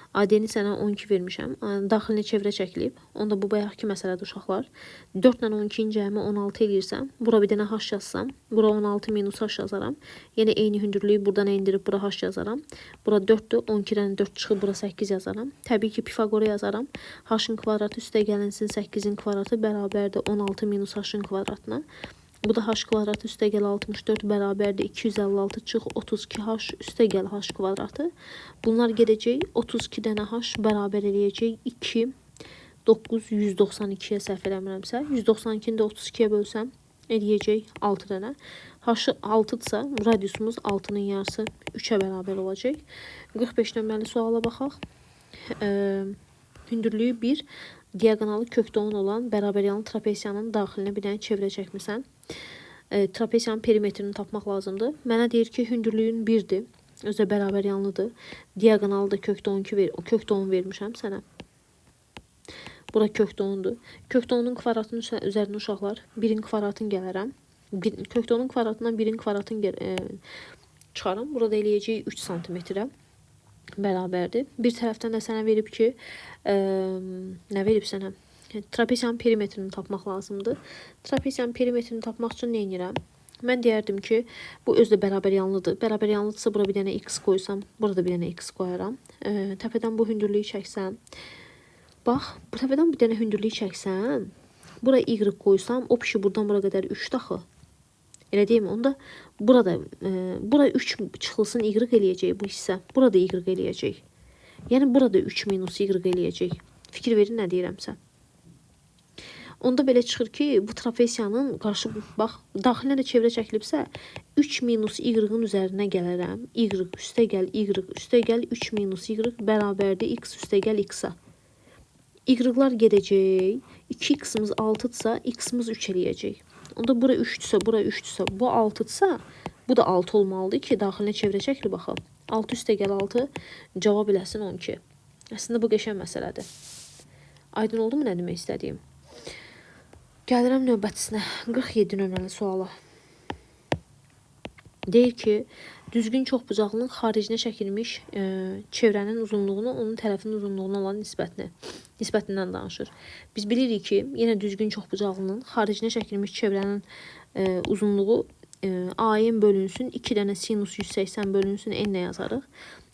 AD-ni sənə 12 vermişəm. Daxilinə çevrə çəkilib. Onda bu bayaqki məsələdir uşaqlar. 4 ilə 12'nin cəmi 16 eləyirsəm, bura bir dənə h yazsam, bura 16 minus h yazaram. Yəni eyni hündürlüyü buradan endirib bura h yazaram. Bura 4'dür. 12'dən 4 çıxıb bura 8 yazaram. Təbii ki, Pifagora yazaram. H-ın kvadratı üstə gəlinsin 8'in kvadratı bərabərdir 16 minus h-ın kvadratına. Bu da h kvadratı üstə gəl 64 bərabərdir 256 çıx 32h üstə gəl h kvadratı. Bunlar gedəcək 32 dənə h bərabər eləyəcək 2, 9, 192'yə səhv eləmirəmsə. 192'ni də 32'yə bölsəm eləyəcək 6 dənə. H-ı 6'dırsa radiusumuz 6'nın yarısı 3'ə bərabər olacaq. 45 nömrəli suala baxaq. Hündürlüyü 1, diagonalı kökdə 10 olan bərabəryanlı trapesiyanın daxilinə bir dənə çevrə çəkmirsən. Trapesiyanın perimetrini tapmaq lazımdır. Mənə deyir ki, hündürlüyün 1'dir. Özə bərabəryanlıdır. Diagonalı da kökdə 10 vermişəm sənə. Bura kökdə 10'dur. Kökdə 10'un kvadratının üzərinə uşaqlar 1'in kvadratını gələrəm. Kökdə 10'un kvadratından 1'in kvadratını çıxarım. Burada eləyəcək 3 santimetrə bərabərdir. Bir tərəfdən də sənə verib ki, nə verib sənə? Trapesiyanın perimetrini tapmaq lazımdır. Trapesiyanın perimetrini tapmaq üçün nə edirəm? Mən deyərdim ki, bu özü də bərabər yanlıdır. Bərabər yanlıdırsa bura bir dənə x qoysam, burada bir dənə x qoyaram. Təpədən bu hündürlüyü çəksəm, bax, bu təpədən bir dənə hündürlüyü çəksəm, bura y qoysam, o pişi buradan bura qədər 3 daxı. Elə deyim, onda burada bura 3 çıxılsın y eləyəcək bu hissə. Burada y eləyəcək. Yəni burada 3 minus y eləyəcək. Fikir verin nə deyirəmsə. Onda belə çıxır ki, bu trapesiyanın qarşı, bax, daxilinə də çevrə çəkilibsə, 3 minus y-ın üzərinə gələrəm. Y üstəgəl y üstəgəl 3 minus y bərabərdir x üstəgəl x-a. Y-lar gedəcək. 2x-imiz 6-dırsa, x-imiz 3 eləyəcək. Onda bura 3-dürsə, bura 3-dürsə, bu 6-dırsa, bu da 6 olmalıdır ki, daxilinə çevrə çəkilir baxaq. 6 üstəgəl 6 cavab eləsin 12. Əslində bu qəşəng məsələdir. Aydın oldu mu nə demək istədiyim? Gəlirəm növbətisinə. 47 nömrəli suala. Deyir ki, düzgün çoxbucaqlının xaricinə çəkilmiş çevrənin uzunluğunu onun tərəfinin uzunluğuna olan nisbətindən danışır. Biz bilirik ki, yenə düzgün çoxbucaqlının xaricinə çəkilmiş çevrənin uzunluğu a-yə bölünsün 2 dənə sinus 180 bölünsün n-ə yazarıq.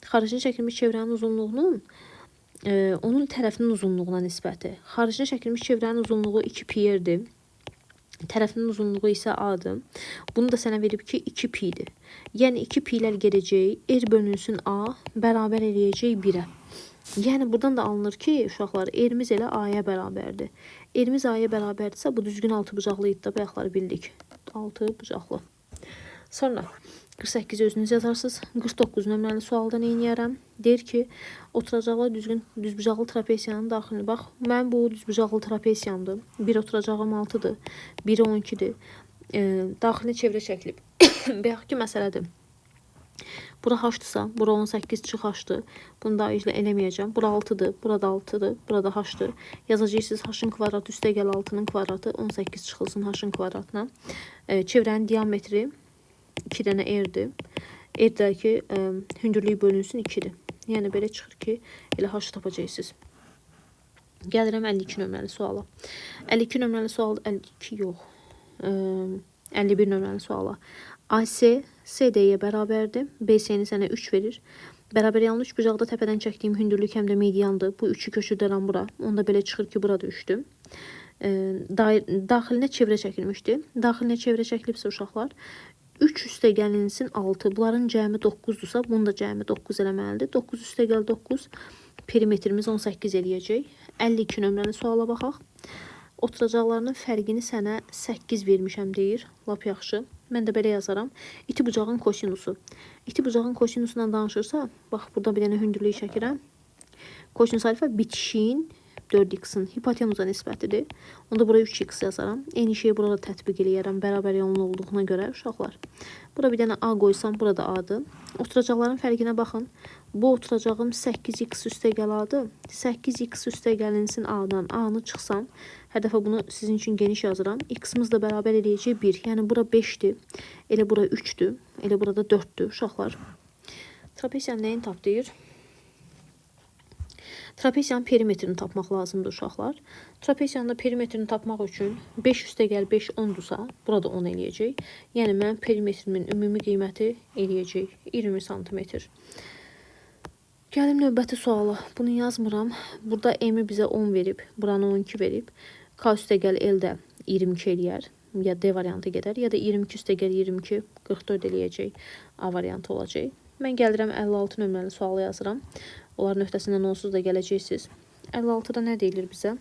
Xaricinə çəkilmiş çevrənin uzunluğunun onun tərəfinin uzunluğuna nisbəti. Xaricinə çəkilmiş çevrənin uzunluğu 2 pi-dir. Tərəfinin uzunluğu isə a-dır. Bunu da sənə verib ki, 2 pi-dir. Yəni 2 pi-lər gedəcək, r bölünsün a bərabər eləyəcək 1-ə. Yəni buradan da alınır ki, uşaqlar, r-miz elə a-yə bərabərdir. R-miz a-yə bərabərdirsə, bu düzgün altıbucaqlı idi da, bayaqları bildik. Altıbucaqlı. Sonra 48 özünüz yazarsınız. 49 nömrəli sualda nə edərəm? Deyir ki, oturacaqlar düzbucaqlı trapesiyanın daxilini. Bax, mən bu düzbucaqlı trapesiyamdır. Bir oturacağım 6-dır. Biri 12-dir. Daxilinə çevrə çəkilib. Bayaq ki, məsələdir. Bura h-dırsa, bura 18 çıx h-dır. Bunu da icra eləməyəcəm. Bura 6-dır, burada 6-dır, burada h-dır. Yazacaqsınız h-ın kvadratı üstəgəl 6-nın kvadratı 18 çıxılsın h-ın kvadratına. Çevrənin diametri 2 dənə r-dir. R-dəki hündürlük bölünsün 2-dir. Yəni belə çıxır ki, elə h tapacaqsınız. Gəlirəm 52 nömrəli suala. 52 nömrəli sual, 52 yox. 51 nömrəli suala. AC CD-yə bərabərdir. BC-ni sənə 3 verir. Bərabər yanlı üç bucaqda təpədən çəkdiyim hündürlük həm də mediandır. Bu 3-ü köçürdərəm bura. Onda belə çıxır ki, burada 3-dür. Daxilinə çevrə çəkilmişdir. Daxilinə çevrə çəkilibsə uşaqlar, 3 üstəgəlinsin 6. Bunların cəmi 9-dursa, bunu da cəmi 9 eləməlidir. 9 üstəgəl 9, perimetrimiz 18 eləyəcək. 52 nömrəli suala baxaq. Oturacaqlarının fərqini sənə 8 vermişəm deyir. Lap yaxşı. Mən də belə yazaram. İti bucağın kosinusu. İti bucağın kosinusundan danışırsa, bax, burada bir dənə hündürlük çəkirəm. Kosinus alfa bitişiyin 4x-in hipotenuza nisbətidir. Onda bura 3x yazaram. Eyni şeyi burada tətbiq eləyərəm. Bərabər yanlı olduğuna görə uşaqlar. Bura bir dənə a qoysam, burada a-dır. Oturacaqların fərqinə baxın. Bu oturacağım 8x üstəgəl a-dır. 8x üstəgəlinsin a-dan. A-nı çıxsam, hər dəfə bunu sizin üçün geniş yazıram. X-imiz də bərabər eləyəcək 1. Yəni bura 5-dir. Elə bura 3-dür. Elə burada 4-dür uşaqlar. Trapesiyanın nəyin tap deyir? Trapesiyanın perimetrini tapmaq lazımdır uşaqlar. Trapesiyanın perimetrini tapmaq üçün 5 üstəgəl 5 10-dursa, burada 10 eləyəcək. Yəni mənim perimetrimin ümumi qiyməti eləyəcək 20 cm. Gəlim növbəti suala. Bunu yazmıram. Burada m-i bizə 10 verib, buranı 12 verib. K üstəgəl l də 22 eləyər. Ya D variantı gedər, ya da 22 üstəgəl 22 44 eləyəcək. A variantı olacaq. Mən gəlirəm 56 nömrəli sualı yazıram. Onların öhdəsindən onsuz da gələcəksiniz. 56-da nə deyilir bizə?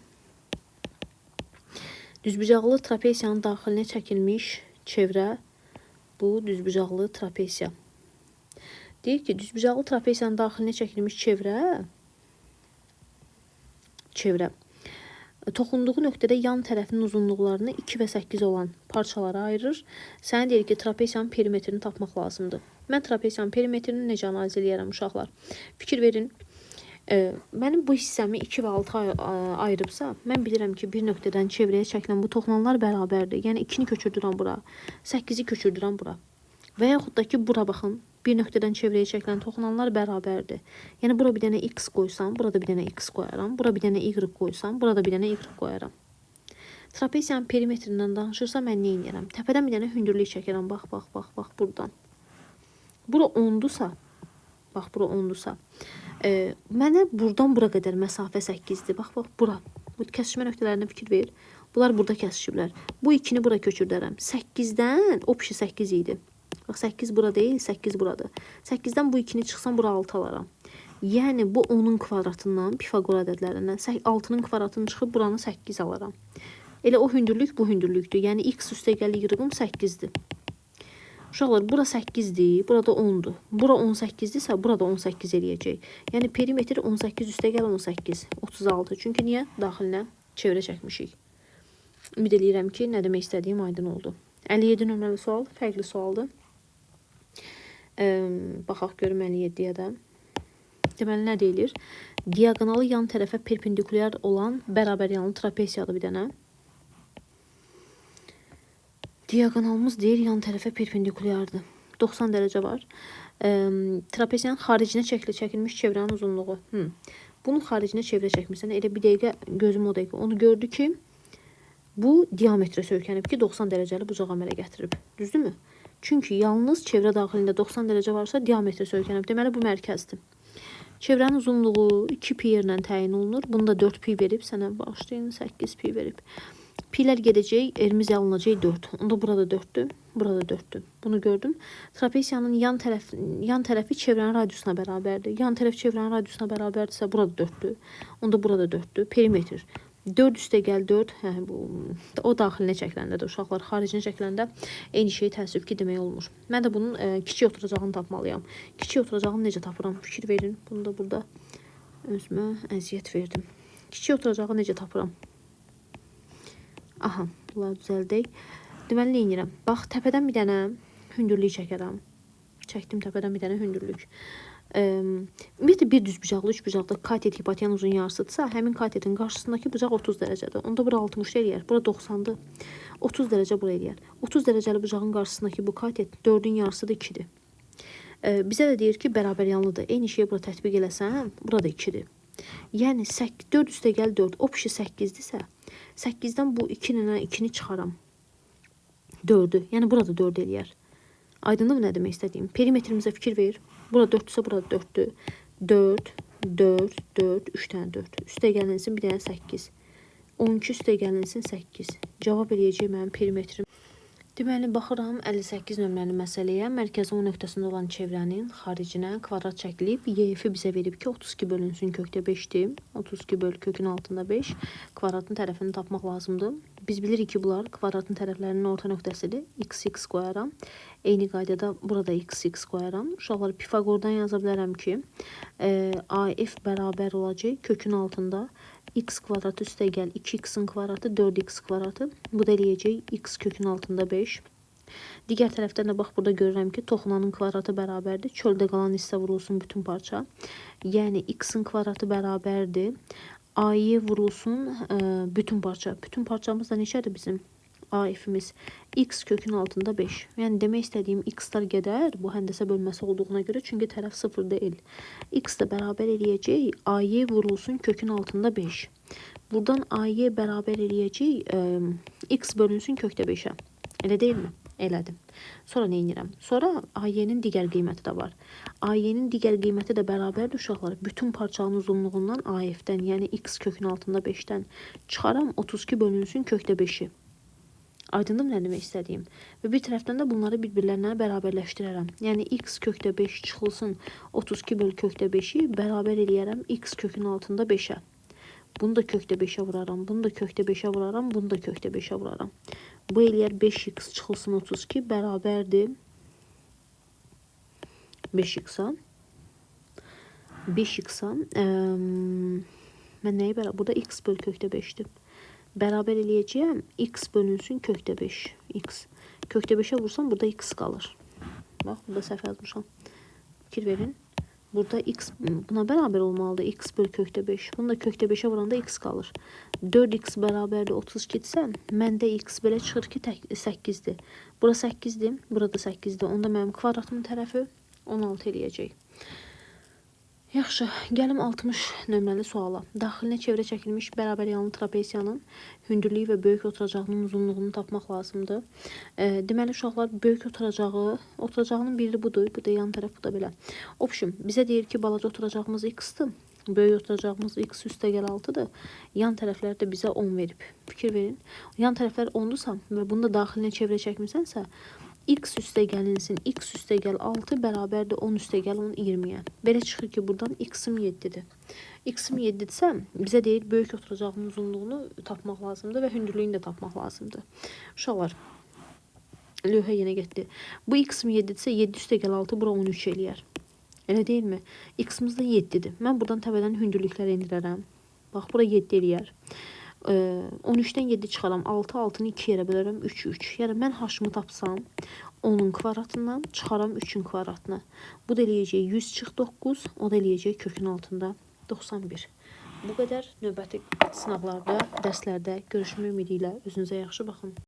Düzbucaqlı trapesiyanın daxilinə çəkilmiş çevrə bu düzbucaqlı trapesiya. Deyir ki, düzbucaqlı trapesiyanın daxilinə çəkilmiş çevrə toxunduğu nöqtədə yan tərəfinin uzunluqlarını 2 və 8 olan parçalara ayırır. Sənə deyir ki, trapesiyanın perimetrini tapmaq lazımdır. Mən trapesiyanın perimetrini necə analiz eləyərəm uşaqlar? Fikir verin. Mənim bu hissəmi 2 və 6 ayırıbsa, mən bilirəm ki, bir nöqtədən çevrəyə çəkilən bu toxunanlar bərabərdir. Yəni 2-ni köçürdürəm bura, 8-i köçürdürəm bura. Və yaxud da ki, bura baxın, bir nöqtədən çevrəyə çəkilən toxunanlar bərabərdir. Yəni bura bir dənə x qoysam, burada bir dənə x qoyaram. Bura bir dənə y qoysam, burada bir dənə y qoyaram. Trapesiyanın perimetrindən danışırsam mən nə edirəm? Təpədən bir dənə hündürlük çəkirəm. Bax buradan. Bura 10-dursa, bax bura 10-dursa, mənə buradan bura qədər məsafə 8-dir. Bax bura. Bu kəsişmə nöqtələrinə fikir ver. Bunlar burada kəsişiblər. Bu 2-ni bura köçürdərəm. 8-dən o pişi 8 idi. Bax 8 bura deyil, 8 buradır. 8-dən bu 2-ni çıxsam bura 6 alaram. Yəni bu 10-un kvadratından, Pifagor ədədlərindən 6-nın kvadratını çıxıb buranı 8 alaram. Elə o hündürlük bu hündürlükdür. Yəni x üstəgəl y-ım 8-dir. Uşaqlar, bura 8-dir, burada 10-dur. Bura 18-dirsə, burada 18 eləyəcək. Yəni perimetr 18 üstəgəl 18, 36. Çünki niyə? Daxilinə çevrə çəkmişik. Ümid edirəm ki, nə demək istədiyim aydın oldu. 57 nömrəli sual, fərqli sualdır. Baxaq görüm 57-yə də. Deməli, nə deyilir? Diagonalı yan tərəfə perpendikulyar olan bərabər yanlı trapesiyadır bir dənə. Diagonalımız deyir yan tərəfə perpendikulyardır. 90 dərəcə var. Trapesiyanın xaricinə çəkilmiş çevrənin uzunluğu. Bunun xaricinə çevrə çəkmirsən. Elə bir dəqiqə gözüm o dəqiqə. Onu gördü ki, bu diametrə söykənib ki, 90 dərəcəli bucaq əmələ gətirib. Düzdürmü? Çünki yalnız çevrə daxilində 90 dərəcə varsa diametrə söykənib. Deməli, bu mərkəzdir. Çevrənin uzunluğu 2 pi yerlə təyin olunur. Bunu da 4 pi verib. Sənə başlayın 8 pi verib. Pi'lər gedəcək, elimiz alınacaq 4. Onda burada 4'dür, burada 4'dür. Bunu gördüm. Trapesiyanın yan tərəfi çevrənin radiusuna bərabərdir. Yan tərəf çevrənin radiusuna bərabərdirsə, burada 4'dür. Onda burada 4'dür. Perimetr. 4 üstəgəl 4. O daxilinə çəkiləndədir. Uşaqlar xaricinə çəkiləndə eyni şey təəssüf ki, demək olmur. Mən də bunun kiçik oturacağını tapmalıyam. Kiçik oturacağını necə tapıram? Fikir verin. Bunu da burada özümə əziyyət verdim. Kiçik oturacağı necə tapıram? Aha, bunları düzəldək. Deməli, nə edirəm? Bax, təpədən bir dənə hündürlük çəkərəm. Çəkdim təpədən bir dənə hündürlük. Ümumiyyətlə, bir düz bucaqlı, üç bucaqlı katet hipotenusun uzun yarısıdırsa, həmin katetin qarşısındakı bucaq 30 dərəcədir. Onda bura 60 eləyər, bura 90'dır. 30 dərəcə bura eləyər. 30 dərəcəli bucağın qarşısındakı bu katet 4'ün yarısıdır, 2'dir. Bizə də deyir ki, bərabər yanlıdır. Eyni şeyi bura tətbiq eləsəm, burada 2'dir. Yəni 4 üstəgəl 4, o pişi 8'dirsə, 8'dən bu 2-lə 2'ni çıxaram. 4'ü. Yəni burada 4 eləyər. Aydındır mı nə demək istədiyim? Perimetrimizə fikir ver. Burada 4'dürsə, burada 4'dür. 4, 4, 4, 3 dənə 4. Üstəgəlinsin bir dənə 8. 12 üstəgəlinsin 8. Cavab eləyəcək mənim perimetrim. Deməli, baxıram 58 nömrəli məsələyə. Mərkəzi O nöqtəsində olan çevrənin xaricinə kvadrat çəkilib. YF-i bizə verib ki, 32 bölünsün kökdə 5'dir. 32 böl kökün altında 5. Kvadratın tərəfini tapmaq lazımdır. Biz bilirik ki, bunlar kvadratın tərəflərinin orta nöqtəsidir. X qoyaram. Eyni qaydada burada x qoyaram. Uşaqlar, Pifagordan yaza bilərəm ki, AF bərabər olacaq kökün altında x kvadratı üstəgəl 2x'in kvadratı 4x kvadratı. Bu da eləyəcək x kökün altında 5. Digər tərəfdən də bax burada görürəm ki, toxunanın kvadratı bərabərdir. Çöldə qalan hissə vurulsun bütün parça. Yəni x'in kvadratı bərabərdir. A'ya vurulsun bütün parça. Bütün parçamız da neçədir bizim? AF'imiz x kökün altında 5. Yəni demək istədiyim x'lar gedər bu həndəsə bölməsi olduğuna görə, çünki tərəf 0 deyil. X də bərabər eləyəcək AY vurulsun kökün altında 5. Buradan AY bərabər eləyəcək x bölünsün kökdə 5'ə. Elə deyilmi? Elədim. Sonra nə edirəm? Sonra AY-nin digər qiyməti də var. AY-nin digər qiyməti də bərabərdir uşaqlar. Bütün parçanın uzunluğundan AF-dən, yəni x kökün altında 5'dən çıxaram 32 bölünsün kökdə 5'i. Aydındır mı nə demək istədiyim? Və bir tərəfdən də bunları bir-birlərinə bərabərləşdirərəm. Yəni x kökdə 5 çıxılsın 32 böl kökdə 5'i bərabər eləyərəm x kökün altında 5'ə. Bunu da kökdə 5'ə vuraram. Bunu da kökdə 5'ə vuraram. Bunu da kökdə 5'ə vuraram. Bu eləyər 5x çıxılsın 32 bərabərdir 5x-a. 5x-a. Mən nəyi bərabər? Burada x böl kökdə 5'dir. Bərabər eləyəcəyəm x bölünsün kökdə 5. X. Kökdə 5'ə vursam burada x qalır. Bax, burada səhv yazmışam. Fikir verin. Burada x buna bərabər olmalıdır. X böl kökdə 5. Bunu da kökdə 5'ə vuranda x qalır. 4x bərabərdir 32-dirsə, məndə x belə çıxır ki 8'dir. Bura 8'dir, burada 8'dir. Onda mənim kvadratımın tərəfi 16 eləyəcək. Yaxşı, gəlim 60 nömrəli suala. Daxilinə çevrə çəkilmiş bərabər yanlı trapesiyanın hündürlüyü və böyük oturacağının uzunluğunu tapmaq lazımdır. Deməli uşaqlar, böyük oturacağının biri budur, bu da yan tərəf, bu da belə. Option, bizə deyir ki, balaca oturacağımız x-dır. Böyük oturacağımız x üstəgəl 6-dır. Yan tərəflər də bizə 10 verib. Fikir verin. Yan tərəflər 10-dursa və bunu da daxilinə çevrə çəkmisənsə, x üstəgəlinsin x üstəgəl 6 bərabərdir 10 üstəgəl 10 20-yə. Belə çıxır ki, buradan x-im 7-dir. X-im 7-dirsə, bizə deyir böyük oturacağının uzunluğunu tapmaq lazımdır və hündürlüyünü də tapmaq lazımdır. Uşaqlar, lövhə yenə getdi. Bu x-im 7-dirsə, 7 üstəgəl 6 bura 13 eləyər. Elə deyilmi? X-imiz də 7-dir. Mən buradan təbədən hündürlükləri indirərəm. Bax, bura 7 eləyər. 13-dən 7 çıxaram. 6, 6-nı 2 yerə bölərəm. 3, 3. Yəni, mən h-ımı tapsam, 10-un kvadratından çıxaram 3-ün kvadratını. Bu da eləyəcək 100 çıx 9, o da eləyəcək kökün altında 91. Bu qədər. Növbəti sınavlarda, dərslərdə görüşmək ümidi ilə özünüzə yaxşı baxın.